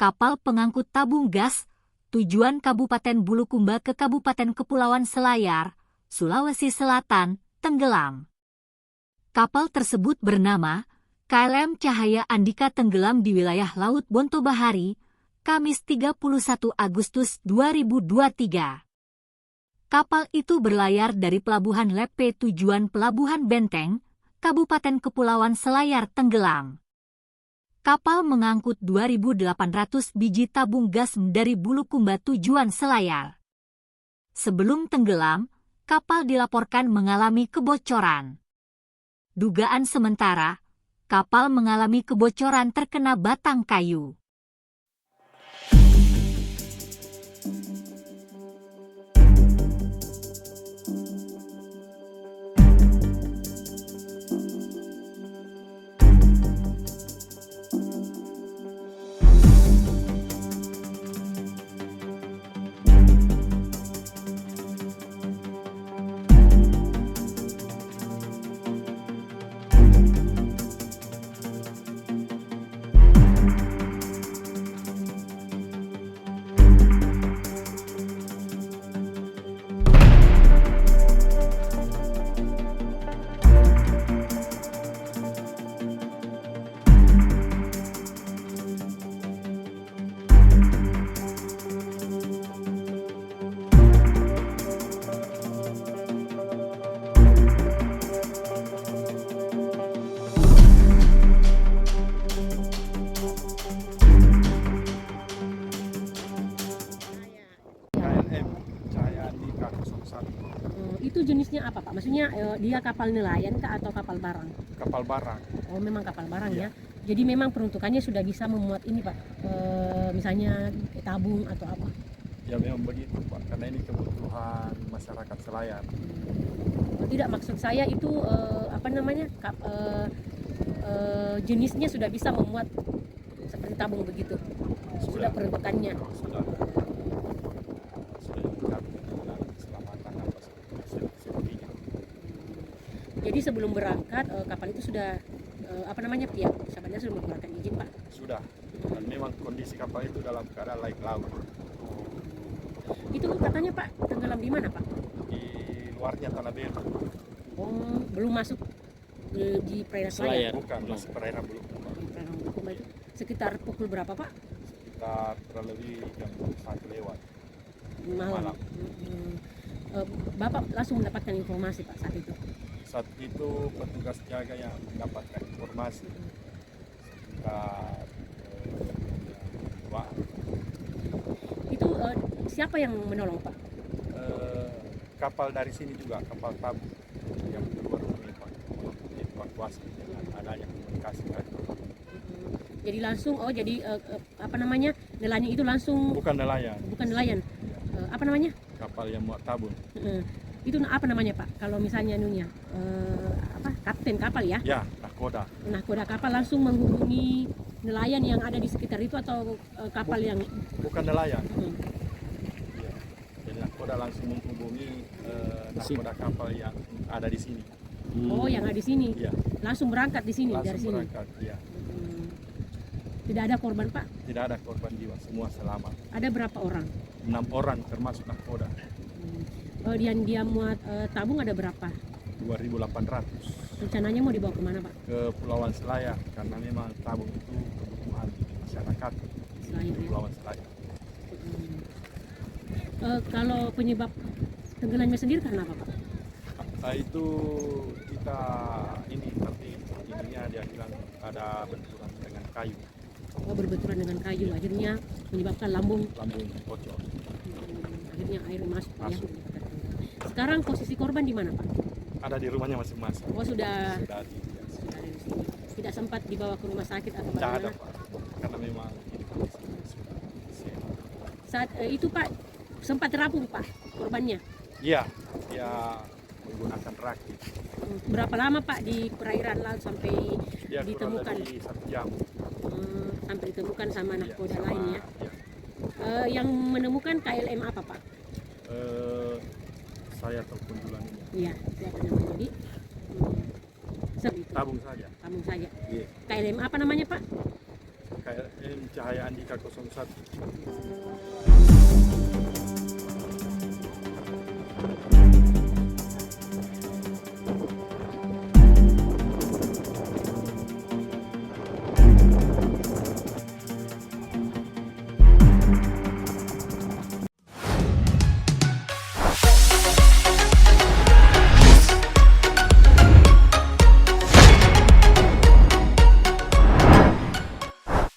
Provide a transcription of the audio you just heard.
kapal pengangkut tabung gas, tujuan Kabupaten Bulukumba ke Kabupaten Kepulauan Selayar, Sulawesi Selatan, tenggelam. Kapal tersebut bernama KLM Cahaya Andika tenggelam di wilayah Laut Bontobahari, Kamis 31 Agustus 2023. Kapal itu berlayar dari Pelabuhan Lepe tujuan Pelabuhan Benteng, Kabupaten Kepulauan Selayar tenggelam. Kapal mengangkut 2.800 biji tabung gas dari Bulukumba tujuan Selayar. Sebelum tenggelam, kapal dilaporkan mengalami kebocoran. Dugaan sementara, kapal mengalami kebocoran terkena batang kayu. Itu jenisnya apa Pak? Maksudnya dia kapal nelayan kah atau kapal barang? Kapal barang. Oh memang kapal barang Iya. ya. Jadi memang peruntukannya sudah bisa memuat ini Pak, misalnya tabung atau apa? Ya memang begitu Pak, karena ini kebutuhan masyarakat Selayar. Tidak, maksud saya itu jenisnya sudah bisa memuat seperti tabung begitu. Sudah peruntukannya. Sudah lengkap dengan keselamatan apa sepertinya. Jadi sebelum berangkat kapal itu sudah pihak sahabatnya sudah mengeluarkan izin Pak. Sudah. Dan memang kondisi kapal itu dalam keadaan laik laut. Itu katanya Pak tenggelam di mana Pak? Di luarnya Tanah Belu. Oh, belum masuk di perairan Selayar. Bukan, masih perairan Bulukumba. Di perairan Bulukumba itu sekitar pukul berapa Pak? Kita kurang lebih jam 1 lewat. Malam. Bapak langsung mendapatkan informasi Pak saat itu? Saat itu petugas jaga yang mendapatkan informasi sekitar Itu siapa yang menolong Pak? kapal dari sini juga, kapal tabung yang keluar evakuasi dengan adanya komunikasi kan. Jadi langsung nelayan itu langsung Bukan nelayan, bukan nelayan. Apa namanya? kapal yang muat tabung. Itu apa namanya Pak? Kalau misalnya kapten kapal ya? Ya, nahkoda. Nahkoda kapal langsung menghubungi nelayan yang ada di sekitar itu atau kapal yang Bukan nelayan. Ya. Jadi nahkoda langsung menghubungi nahkoda kapal yang ada di sini. Oh, yang ada di sini. Ya, Langsung berangkat di sini dari langsung sini. berangkat. Ya. Tidak ada korban Pak? Tidak ada korban jiwa, semua selamat. Ada berapa orang? 6 orang termasuk nahkoda. Yang dia muat tabung ada berapa? 2.800 Rencananya mau dibawa kemana Pak? ke Pulauan Selayar karena memang tabung itu kebutuhan masyarakat Selayar, di ya. Pulauan Selayar. Kalau penyebab tenggelamnya sendiri karena apa Pak? Itu kita tapi ininya dia bilang ada benturan dengan kayu, Oh, berbenturan dengan kayu akhirnya menyebabkan lambung lambung bocor. akhirnya air masuk. Ya. Masuk. Sekarang posisi korban di mana Pak? Ada di rumahnya masing-masing. Oh sudah Sudah ada di sini. Tidak sempat dibawa ke rumah sakit atau tidak ada bagaimana? Pak, karena memang ini kondisinya sudah sehat. Saat itu Pak sempat terapung Pak korbannya. Iya, dia menggunakan rakit. Berapa lama Pak di perairan laut sampai Dia kurang ditemukan? lebih 1 jam. Sampai ditemukan sama Iya, nahkoda sama- lain ya. iya. Yang menemukan KLM apa Pak? Saya telepon duluan ini. Iya, siapa namanya? Jadi Tabung saja. tabung saja. Iya. KLM apa namanya Pak? KLM Cahaya Andika 01.